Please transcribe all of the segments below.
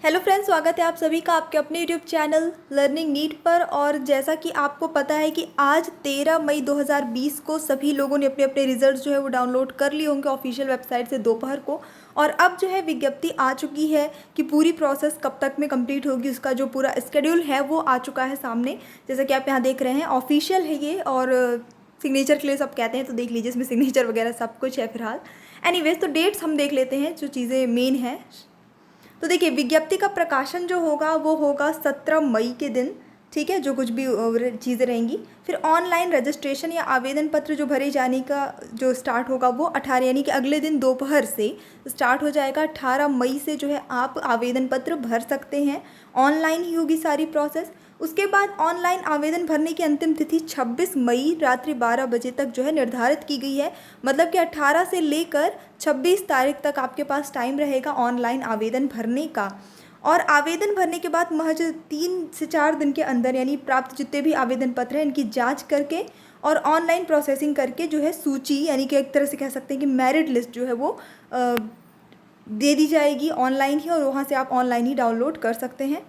Hello friends, स्वागत है आप सभी का आपके अपने यूट्यूब चैनल लर्निंग नीट पर। और जैसा कि आपको पता है कि आज 13 मई 2020 को सभी लोगों ने अपने अपने रिजल्ट्स जो है वो डाउनलोड कर लिए होंगे ऑफिशियल वेबसाइट से दोपहर को। और अब जो है विज्ञप्ति आ चुकी है कि पूरी प्रोसेस कब तक में कंप्लीट होगी, उसका जो पूरा स्केड्यूल है वो आ चुका है सामने। जैसा कि आप यहाँ देख रहे हैं, ऑफिशियल है ये और सिग्नेचर के लिए सब कहते हैं, तो देख लीजिए इसमें सिग्नेचर वगैरह सब कुछ है फिलहाल। एनीवेज, तो डेट्स हम देख लेते हैं जो चीज़ें मेन है। तो देखिए, विज्ञप्ति का प्रकाशन जो होगा वो होगा 17 मई के दिन, ठीक है, जो कुछ भी चीज़ें रहेंगी। फिर ऑनलाइन रजिस्ट्रेशन या आवेदन पत्र जो भरे जाने का जो स्टार्ट होगा वो 18 यानी कि अगले दिन दोपहर से स्टार्ट हो जाएगा। 18 मई से जो है आप आवेदन पत्र भर सकते हैं, ऑनलाइन ही होगी सारी प्रोसेस। उसके बाद ऑनलाइन आवेदन भरने की अंतिम तिथि 26 मई रात्रि 12 बजे तक जो है निर्धारित की गई है। मतलब कि 18 से लेकर 26 तारीख तक आपके पास टाइम रहेगा ऑनलाइन आवेदन भरने का। और आवेदन भरने के बाद महज 3 से 4 दिन के अंदर यानी प्राप्त जितने भी आवेदन पत्र हैं इनकी जांच करके और ऑनलाइन प्रोसेसिंग करके जो है सूची यानी कि एक तरह से कह सकते हैं कि मेरिट लिस्ट जो है वो दे दी जाएगी ऑनलाइन ही, और वहाँ से आप ऑनलाइन ही डाउनलोड कर सकते हैं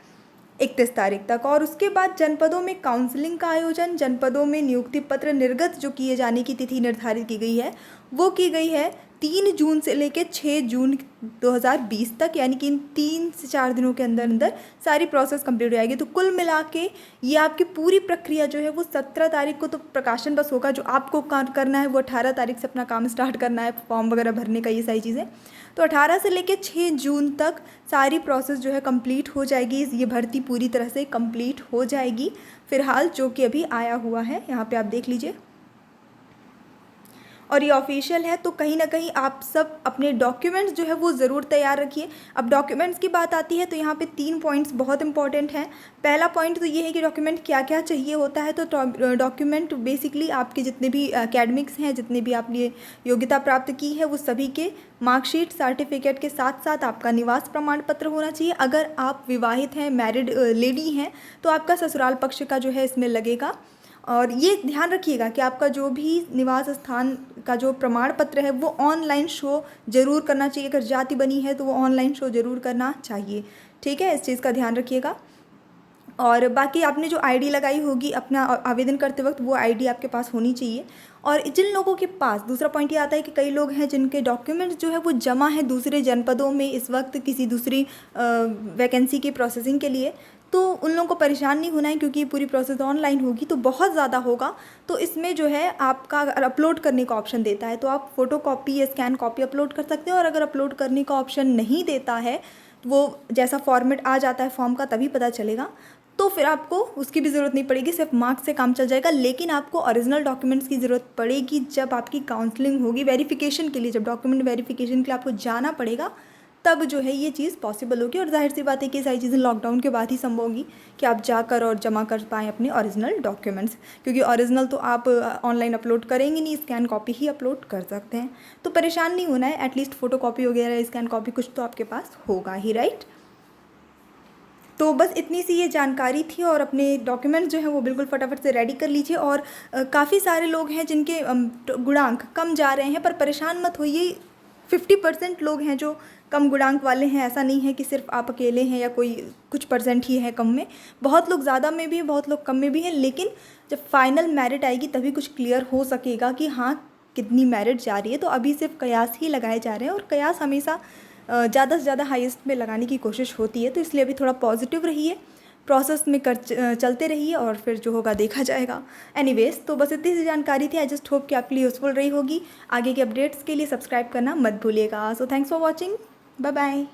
31 तारीख तक। और उसके बाद जनपदों में काउंसलिंग का आयोजन, जनपदों में नियुक्ति पत्र निर्गत जो किए जाने की तिथि निर्धारित की गई है वो की गई है 3 जून से लेकर 6 जून 2020 तक, यानी कि इन 3 से 4 दिनों के अंदर अंदर सारी प्रोसेस कंप्लीट हो जाएगी। तो कुल मिला के ये आपकी पूरी प्रक्रिया जो है वो 17 तारीख को तो प्रकाशन बस होगा। जो आपको करना है वो 18 तारीख से अपना काम स्टार्ट करना है, फॉर्म वगैरह भरने का, ये सारी चीज़ें। तो 18 से लेकर 6 जून तक सारी प्रोसेस जो है कंप्लीट हो जाएगी। ये भर्ती पूरी तरह से कंप्लीट हो जाएगी फिलहाल, जो कि अभी आया हुआ है, यहाँ पे आप देख लीजिए। और ये ऑफिशियल है, तो कहीं ना कहीं आप सब अपने डॉक्यूमेंट्स जो है वो ज़रूर तैयार रखिए। अब डॉक्यूमेंट्स की बात आती है तो यहाँ पे 3 पॉइंट्स बहुत इंपॉर्टेंट हैं। पहला पॉइंट तो ये है कि डॉक्यूमेंट क्या क्या चाहिए होता है। तो डॉक्यूमेंट बेसिकली आपके जितने भी एकेडमिक्स हैं, जितने भी आपने योग्यता प्राप्त की है वो सभी के मार्कशीट, सर्टिफिकेट के साथ साथ आपका निवास प्रमाण पत्र होना चाहिए। अगर आप विवाहित हैं, मैरिड लेडी हैं, तो आपका ससुराल पक्ष का जो है इसमें लगेगा। और ये ध्यान रखिएगा कि आपका जो भी निवास स्थान का जो प्रमाण पत्र है वो ऑनलाइन शो ज़रूर करना चाहिए। अगर जाति बनी है तो वो ऑनलाइन शो ज़रूर करना चाहिए, ठीक है, इस चीज़ का ध्यान रखिएगा। और बाकी आपने जो आईडी लगाई होगी अपना आवेदन करते वक्त, वो आईडी आपके पास होनी चाहिए। और जिन लोगों के पास, दूसरा पॉइंट ये आता है कि कई लोग हैं जिनके डॉक्यूमेंट्स जो है वो जमा है दूसरे जनपदों में इस वक्त किसी दूसरी वैकेंसी की प्रोसेसिंग के लिए, तो उन लोगों को परेशान नहीं होना है क्योंकि पूरी प्रोसेस ऑनलाइन होगी तो बहुत ज़्यादा होगा। तो इसमें जो है आपका अगर अपलोड करने का ऑप्शन देता है तो आप फ़ोटो कॉपी या स्कैन कॉपी अपलोड कर सकते हैं। और अगर अपलोड करने का ऑप्शन नहीं देता है, वो जैसा फॉर्मेट आ जाता है फॉर्म का तभी पता चलेगा, तो फिर आपको उसकी भी ज़रूरत नहीं पड़ेगी, सिर्फ मार्क्स से काम चल जाएगा। लेकिन आपको ओरिजिनल डॉक्यूमेंट्स की ज़रूरत पड़ेगी जब आपकी काउंसलिंग होगी वेरिफिकेशन के लिए। जब डॉक्यूमेंट वेरिफिकेशन के लिए आपको जाना पड़ेगा तब जो है ये चीज़ पॉसिबल होगी। और जाहिर सी बात है कि सारी चीज़ें लॉकडाउन के बाद ही संभव होंगी कि आप जाकर और जमा कर पाएँ अपने ओरिजिनल डॉक्यूमेंट्स, क्योंकि ओरिजिनल तो आप ऑनलाइन अपलोड करेंगे नहीं, स्कैन कॉपी ही अपलोड कर सकते हैं। तो परेशान नहीं होना है, एटलीस्ट फ़ोटो कॉपी वगैरह स्कैन कॉपी कुछ तो आपके पास होगा ही, राइट। तो बस इतनी सी ये जानकारी थी। और अपने डॉक्यूमेंट्स जो हैं वो बिल्कुल फटाफट से रेडी कर लीजिए। और काफ़ी सारे लोग हैं जिनके गुणांक कम जा रहे हैं, पर परेशान मत होइए, 50% लोग हैं जो कम गुणांक वाले हैं। ऐसा नहीं है कि सिर्फ आप अकेले हैं या कोई कुछ परसेंट ही है कम में, बहुत लोग ज़्यादा में भी हैं, बहुत लोग कम में भी हैं। लेकिन जब फाइनल मेरिट आएगी तभी कुछ क्लियर हो सकेगा कि हाँ कितनी मेरिट जा रही है। तो अभी सिर्फ कयास ही लगाए जा रहे हैं और कयास हमेशा ज़्यादा से ज़्यादा हाईएस्ट में लगाने की कोशिश होती है। तो इसलिए अभी थोड़ा पॉजिटिव रहिए, प्रोसेस में चलते रहिए और फिर जो होगा देखा जाएगा। एनीवेज, तो बस इतनी सी जानकारी थी। आई जस्ट होप कि आपके लिए यूज़फुल रही होगी। आगे के अपडेट्स के लिए सब्सक्राइब करना मत भूलिएगा। So thanks for watching, bye bye.